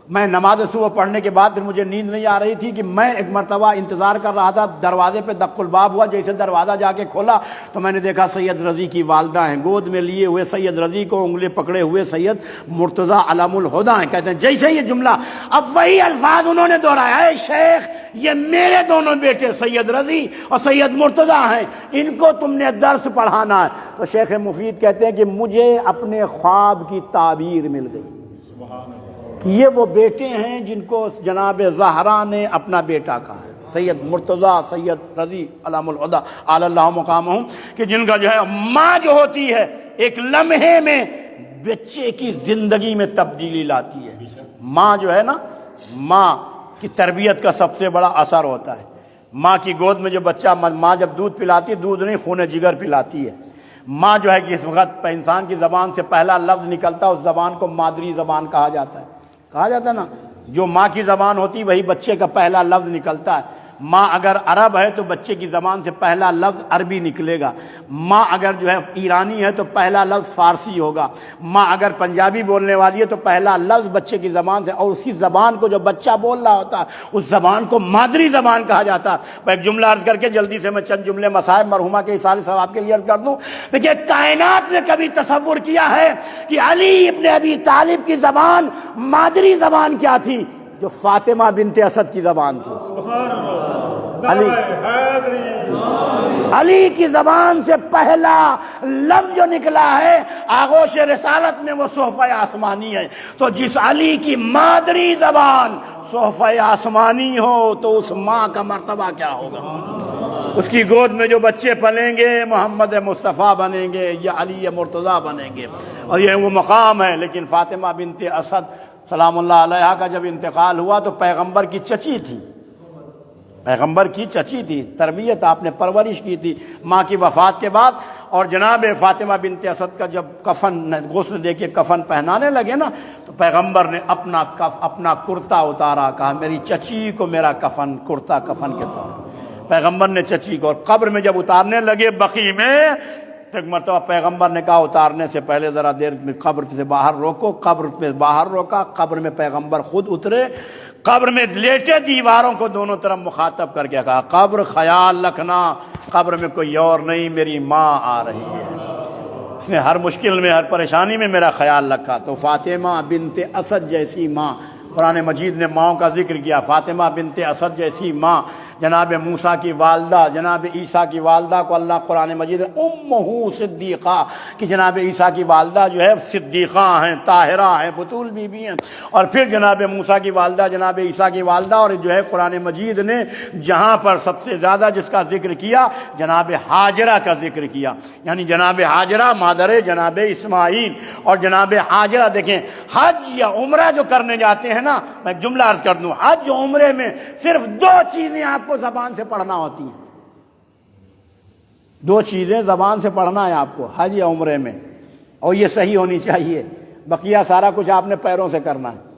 میں نماز صبح پڑھنے کے بعد پھر مجھے نیند نہیں آ رہی تھی کہ میں ایک مرتبہ انتظار کر رہا تھا، دروازے پہ دق الباب ہوا، جیسے دروازہ جا کے کھولا تو میں نے دیکھا سید رضی کی والدہ ہیں، گود میں لیے ہوئے سید رضی کو انگلی پکڑے ہوئے سید مرتضیٰ علم الہدیٰ ہیں۔ کہتے ہیں جیسے یہ جملہ اب وہی الفاظ انہوں نے دہرایا، اے شیخ یہ میرے دونوں بیٹے سید رضی اور سید مرتضیٰ ہیں، ان کو تم نے درس پڑھانا ہے۔ تو شیخ مفید کہتے ہیں کہ مجھے اپنے خواب کی تعبیر مل گئی کہ یہ وہ بیٹے ہیں جن کو جناب زہرا نے اپنا بیٹا کہا ہے، سید مرتضیٰ سید رضی علم الہدیٰ علی اللہ مقامہ، کہ جن کا جو ہے ماں جو ہوتی ہے ایک لمحے میں بچے کی زندگی میں تبدیلی لاتی ہے۔ ماں جو ہے نا، ماں کی تربیت کا سب سے بڑا اثر ہوتا ہے۔ ماں کی گود میں جو بچہ، ماں جب دودھ پلاتی ہے، دودھ نہیں خون جگر پلاتی ہے۔ ماں جو ہے جس وقت انسان کی زبان سے پہلا لفظ نکلتا ہے اس زبان کو مادری زبان کہا جاتا ہے، کہا جاتا ہے نا، جو ماں کی زبان ہوتی وہی بچے کا پہلا لفظ نکلتا ہے۔ ماں اگر عرب ہے تو بچے کی زبان سے پہلا لفظ عربی نکلے گا، ماں اگر جو ہے ایرانی ہے تو پہلا لفظ فارسی ہوگا، ماں اگر پنجابی بولنے والی ہے تو پہلا لفظ بچے کی زبان سے، اور اسی زبان کو جو بچہ بول رہا ہوتا ہے اس زبان کو مادری زبان کہا جاتا ہے۔ میں ایک جملہ عرض کر کے جلدی سے میں چند جملے مصائب مرحومہ کے اثار ثواب کے لیے عرض کر دوں۔ دیکھیے کائنات نے کبھی تصور کیا ہے کہ علی ابن ابی طالب کی زبان مادری زبان کیا تھی؟ جو فاطمہ بنت اسد کی زبان تھی۔ علی کی زبان سے پہلا لفظ جو نکلا ہے آغوش رسالت میں وہ صحفہ آسمانی ہے۔ تو جس علی کی مادری زبان صحفہ آسمانی ہو تو اس ماں کا مرتبہ کیا ہوگا؟ اس کی گود میں جو بچے پلیں گے محمد مصطفیٰ بنیں گے یا علی مرتضیٰ بنیں گے، اور یہ وہ مقام ہے۔ لیکن فاطمہ بنت اسد سلام اللہ علیہا کا جب انتقال ہوا تو پیغمبر کی چچی تھی، پیغمبر کی چچی تھی، تربیت آپ نے پرورش کی تھی ماں کی وفات کے بعد۔ اور جناب فاطمہ بنت اسد کا جب کفن غسل دے کے کفن پہنانے لگے نا تو پیغمبر نے اپنا کرتا اتارا، کہا میری چچی کو میرا کفن کرتا کفن کے طور پر۔ پیغمبر نے چچی کو، اور قبر میں جب اتارنے لگے بقیع میں، ایک مرتبہ پیغمبر نے کہا اتارنے سے پہلے ذرا دیر میں قبر سے باہر روکو، قبر پہ باہر روکا، قبر میں پیغمبر خود اترے، قبر میں لیٹے دیواروں کو دونوں طرف مخاطب کر کے کہا قبر خیال رکھنا، قبر میں کوئی اور نہیں میری ماں آ رہی ہے، اس نے ہر مشکل میں ہر پریشانی میں میرا خیال رکھا۔ تو فاطمہ بنت اسد جیسی ماں، قرآن مجید نے ماؤں کا ذکر کیا، فاطمہ بنت اسد جیسی ماں جناب موسیٰ کی والدہ جناب عیسیٰ کی والدہ کو اللہ قرآن مجید امہ صدیقہ کہ جناب عیسیٰ کی والدہ جو ہے صدیقہ ہیں، طاہرہ ہیں، بطول بی بی ہیں۔ اور پھر جناب موسیٰ کی والدہ جناب عیسیٰ کی والدہ، اور جو ہے قرآن مجید نے جہاں پر سب سے زیادہ جس کا ذکر کیا جناب ہاجرہ کا ذکر کیا، یعنی جناب ہاجرہ مادر جناب اسماعیل۔ اور جناب ہاجرہ دیکھیں حج یا عمرہ جو کرنے جاتے ہیں نا، میں ایک جملہ عرض کر دوں، حج و عمرے میں صرف 2 چیزیں آپ کو زبان سے پڑھنا ہوتی ہیں، 2 چیزیں زبان سے پڑھنا ہے آپ کو حج یا عمرے میں، اور یہ صحیح ہونی چاہیے، بقیہ سارا کچھ آپ نے پیروں سے کرنا ہے۔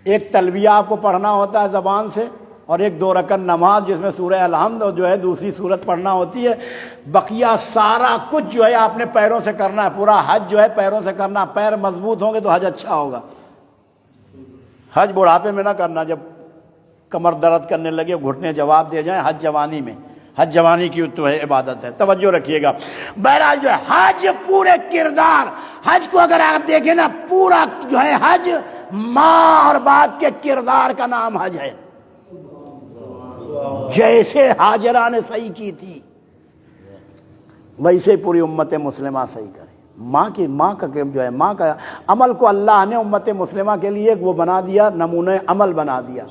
ایک تلبیہ آپ کو پڑھنا ہوتا ہے زبان سے، اور ایک 2 رکعت نماز جس میں سورہ الحمد اور جو ہے دوسری سورت پڑھنا ہوتی ہے، بقیہ سارا کچھ جو ہے آپ نے پیروں سے کرنا ہے۔ پورا حج جو ہے پیروں سے کرنا، پیر مضبوط ہوں گے تو حج اچھا ہوگا۔ حج بڑھاپے میں نہ کرنا، جب کمر درد کرنے لگے گھٹنے جواب دے جائیں، حج جوانی میں، حج جوانی کی تو ہے عبادت ہے، توجہ رکھیے گا۔ بہرحال جو ہے حج پورے کردار، حج کو اگر آپ دیکھیں نا، پورا جو ہے حج ماں اور باپ کے کردار کا نام حج ہے۔ جیسے ہاجرہ نے صحیح کی تھی ویسے پوری امت مسلمہ صحیح کرے۔ ماں کا جو ہے ماں کا عمل کو اللہ نے امت مسلمہ کے لیے وہ بنا دیا، نمونہ عمل بنا دیا۔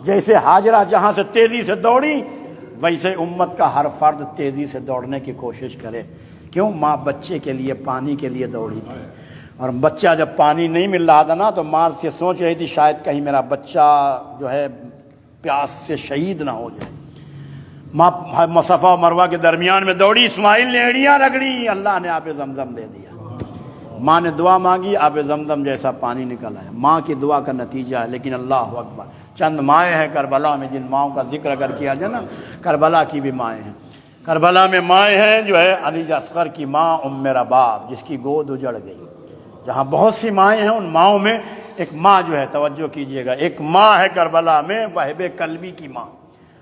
جیسے ہاجرہ جہاں سے تیزی سے دوڑی، ویسے امت کا ہر فرد تیزی سے دوڑنے کی کوشش کرے۔ کیوں؟ ماں بچے کے لیے پانی کے لیے دوڑی تھی، اور بچہ جب پانی نہیں مل رہا تھا نا تو ماں سے سوچ رہی تھی شاید کہیں میرا بچہ جو ہے پیاس سے شہید نہ ہو جائے۔ ماں صفا و مروہ کے درمیان میں دوڑی، اسماعیل نے ایڑیاں رگڑی، اللہ نے آب زمزم دے دیا۔ ماں نے دعا مانگی، آب زمزم جیسا پانی نکل آیا۔ ماں کی دعا کا نتیجہ ہے۔ لیکن اللہ اکبر، چند مائیں ہیں کربلا میں، جن ماؤں کا ذکر اگر کیا جائے نا، کربلا کی بھی مائیں ہیں۔ کربلا میں مائیں ہیں جو ہے علی اصغر کی ماں ام رباب، جس کی گود اجڑ گئی۔ جہاں بہت سی مائیں ہیں، ان ماؤں میں ایک ماں جو ہے، توجہ کیجئے گا، ایک ماں ہے کربلا میں، وہب کلبی کی ماں۔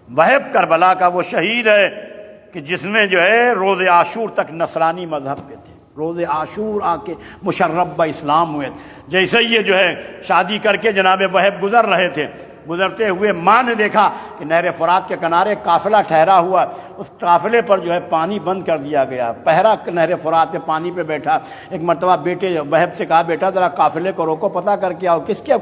وہب کربلا کا وہ شہید ہے کہ جس میں جو ہے روز عاشور تک نصرانی مذہب پہ تھے، روز عاشور آ کے مشرب اسلام ہوئے۔ جیسے یہ جو ہے شادی کر کے جناب وہب گزر رہے تھے، گزرتے ہوئے ماں نے دیکھا کہ نہر فرات کے کنارے قافلہ ٹھہرا ہوا، اس قافلے پر جو ہے پانی بند کر دیا گیا، پہرا نہر فرات پہ پانی پہ بیٹھا۔ ایک مرتبہ بیٹے وہب سے کہا بیٹا ذرا قافلے کو روکو، پتہ کر کے آؤ کس کے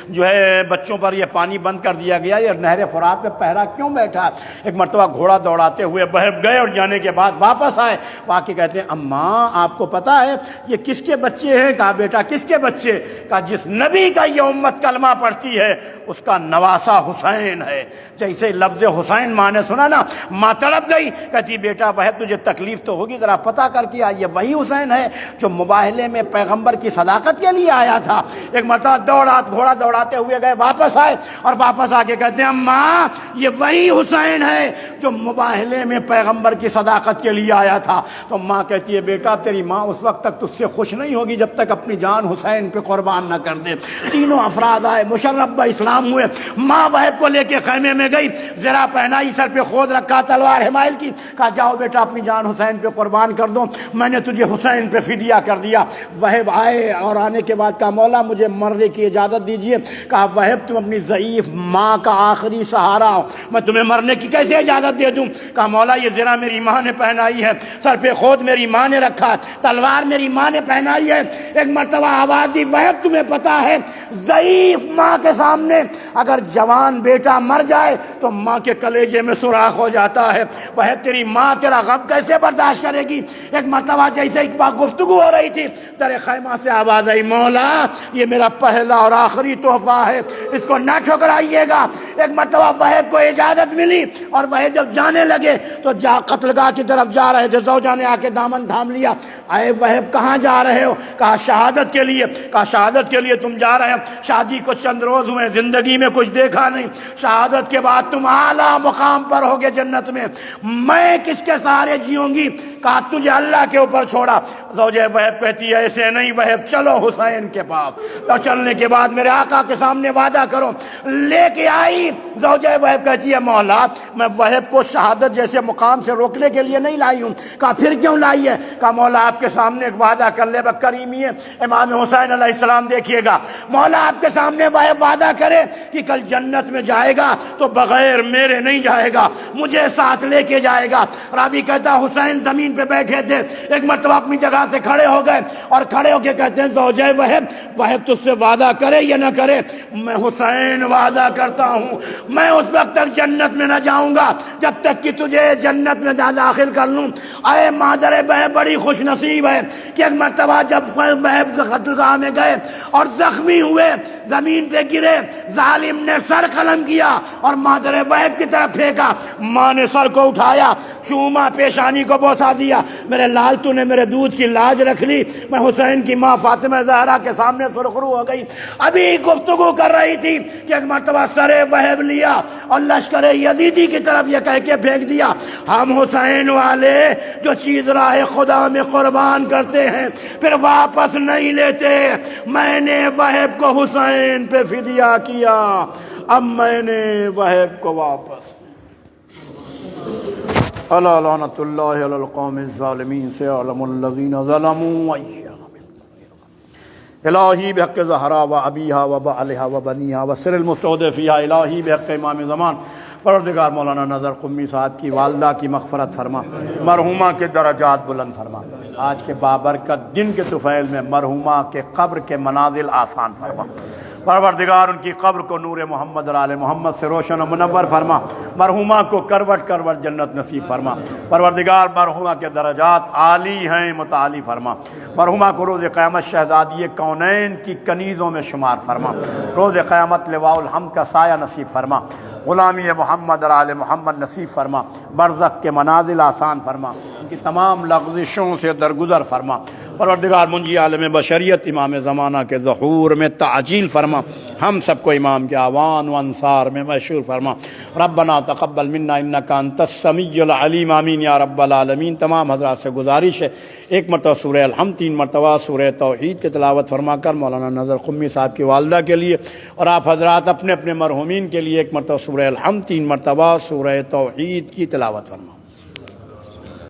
جو ہے بچوں پر یہ پانی بند کر دیا گیا، یہ نہر فرات پہ پہرا کیوں بیٹھا۔ ایک مرتبہ گھوڑا دوڑاتے ہوئے وہب گئے، اور جانے کے بعد واپس آئے، واقعی کہتے ہیں اماں آپ کو پتہ ہے یہ کس کے بچے ہیں؟ کہا بیٹا کس کے بچے؟ کہا جس نبی کا یہ امت کلمہ پڑھتی ہے اس کا نواسا حسین ہے۔ جیسے لفظ حسین ماں نے سنا نا، ماں تڑپ گئی، کہتی بیٹا وہب تجھے تکلیف تو ہوگی، ذرا پتہ کر کے یہ وہی حسین ہے جو مباہلے میں پیغمبر کی صداقت کے لیے آیا تھا۔ ایک مرتبہ گھوڑا دوڑاتے ہوئے گئے، واپس آئے، اور واپس آ کے کہتے ہیں ماں یہ وہی حسین ہے جو مباہلے میں پیغمبر کی صداقت کے لیے آیا تھا۔ تو ماں کہتی ہے بیٹا تیری ماں اس وقت تک تجھ سے خوش نہیں ہوگی جب تک اپنی جان حسین پہ قربان نہ کر دے۔ تینوں افراد آئے، مشرب اسلام ہوئے۔ ماں وہب کو لے کے خیمے میں گئی، زرہ پہنائی، سر پہ خود رکھا، تلوار حمائل کی، کہا جاؤ بیٹا اپنی جان حسین پہ قربان کر دو، میں نے تجھے حسین پہ فدیہ کر دیا۔ وہب آئے، اور آنے کے بعد کہا مولا مجھے مرنے کی اجازت دیجیے۔ کہا وہب تم اپنی ضعیف ماں کا آخری سہارا ہو، میں تمہیں مرنے کی کیسے اجازت دے دوں؟ کہا مولا یہ زرہ میری ماں نے پہنائی ہے، سر پہ خود میری ماں نے رکھا، تلوار میری ماں نے پہنائی ہے۔ ایک مرتبہ آواز دی وہب تمہیں پتا ہے ضعیف ماں کے سامنے اگر جوان بیٹا مر جائے تو ماں کے کلیجے میں سوراخ ہو جاتا ہے، وہ تیری ماں تیرا غم کیسے برداشت کرے گی؟ ایک مرتبہ جیسے ایک بار گفتگو ہو رہی تھی، در خیمہ سے آواز آئی مولا یہ میرا پہلا اور آخری تحفہ ہے، اس کو نہ ٹھکرائیے گا۔ ایک مرتبہ وہب کو اجازت ملی، اور وہ جب جانے لگے تو قتل گاہ کی طرف جا رہے تھے، زوجہ نے آ کے دامن تھام لیا، اے وہب کہاں جا رہے ہو؟ کہا شہادت کے لیے۔ کہا شہادت کے لیے تم جا رہے ہو؟ شادی کو چند روز ہوئے، زندگی میں کچھ دیکھا نہیں، شہادت کے بعد تم اعلیٰ مقام پر ہوگے جنت میں، میں کس کے سہارے جیوں گی؟ کہا تجھے اللہ کے اوپر چھوڑا۔ زوجہ وہب کہتی ہے ایسے نہیں وہب، چلو حسین کے پاس، اور چلنے کے بعد میرے آقا کے سامنے وعدہ کرو۔ لے کے آئی، زوجہ وہب کہتی ہے مولا میں وہب کو شہادت جیسے مقام سے روکنے کے لیے نہیں لائی ہوں۔ کہا پھر کیوں لائی ہے؟ کہا مولا آپ کے سامنے ایک وعدہ کر لے، کریمی ہے امام حسین علیہ السلام، دیکھیے گا مولا آپ کے سامنے وہب وعدہ کرے کہ کل جنت میں جائے گا تو بغیر میرے نہیں جائے گا، مجھے ساتھ لے کے جائے گا۔ راوی کہتا حسین زمین پہ بیٹھے تھے، ایک مرتبہ اپنی جگہ سے کھڑے ہو گئے اور کھڑے ہو کے کہتے ہیں زوجہ وہب تجھ سے وعدہ کرے یا نہ کرے؟ میں حسین وعدہ کرتا ہوں میں اس وقت تک جنت میں نہ جاؤں گا جب تک کہ تجھے جنت میں داخل کر لوں۔ اے مادر وہب بڑی خوش نصیب ہے کہ ایک مرتبہ جب وہب کے قتل گاہ میں گئے اور زخمی ہوئے، زمین پہ گرے، ظالم نے سر قلم کیا اور مادر وہب کی طرف پھینکا، ماں نے سر کو اٹھایا، چوما، پیشانی کو بوسا دیا، میرے لال تو نے میرے دودھ کی لاج رکھ لی۔ میں حسین کی ماں فاطمہ زہرا کے سامنے سرخرو ہو گئی، ابھی گفتگو کر رہی تھی کہ ایک مرتبہ سر وہب لیا اور لشکر یزیدی کی طرف یہ کہہ کے پھینک دیا، ہم حسین والے جو چیز راہ خدا میں قربان کرتے ہیں پھر واپس نہیں لیتے۔ میں نے وہب کو حسین پہ فدیہ کیا، اب میں نے وہب کو واپس۔ الا لعنت اللہ علی القوم الظالمین سیعلم الذین ظلموا الہی بحق زہرا و ابیہا و بعلہا و بنیہا و سر المستودعفیہا، الہی بحق امام زمان پروردگار مولانا نظر قمی صاحب کی والدہ کی مغفرت فرما، مرحومہ کے درجات بلند فرما، آج کے بابرکت دن کے طفیل میں مرحومہ کے قبر کے منازل آسان فرما، پروردگار ان کی قبر کو نور محمد اور آل محمد سے روشن و منور فرما، مرحومہ کو کروٹ کروٹ جنت نصیب فرما، پروردگار مرحومہ کے درجات عالی ہیں متعالی فرما، مرحومہ کو روز قیامت شہزادی کونین کی کنیزوں میں شمار فرما، روز قیامت لواء الحمد کا سایہ نصیب فرما، غلامی محمد اور آل محمد نصیب فرما، برزخ کے منازل آسان فرما، ان کی تمام لغزشوں سے درگزر فرما، پروردگار منجی عالم بشریت امام زمانہ کے ظہور میں تعجیل فرما، ہم سب کو امام کے اعوان و انصار میں مشہور فرما، ربنا تقبل منا انک انت السمیع العلیم، آمین یا رب العالمین۔ تمام حضرات سے گزارش ہے ایک مرتبہ سورہ الحمد، 3 مرتبہ سورہ توحید کی تلاوت فرما کر مولانا نظر قمی صاحب کی والدہ کے لیے اور آپ حضرات اپنے اپنے مرحومین کے لیے ایک مرتبہ سورہ الحمد، 3 مرتبہ سورہ توحید کی تلاوت فرما۔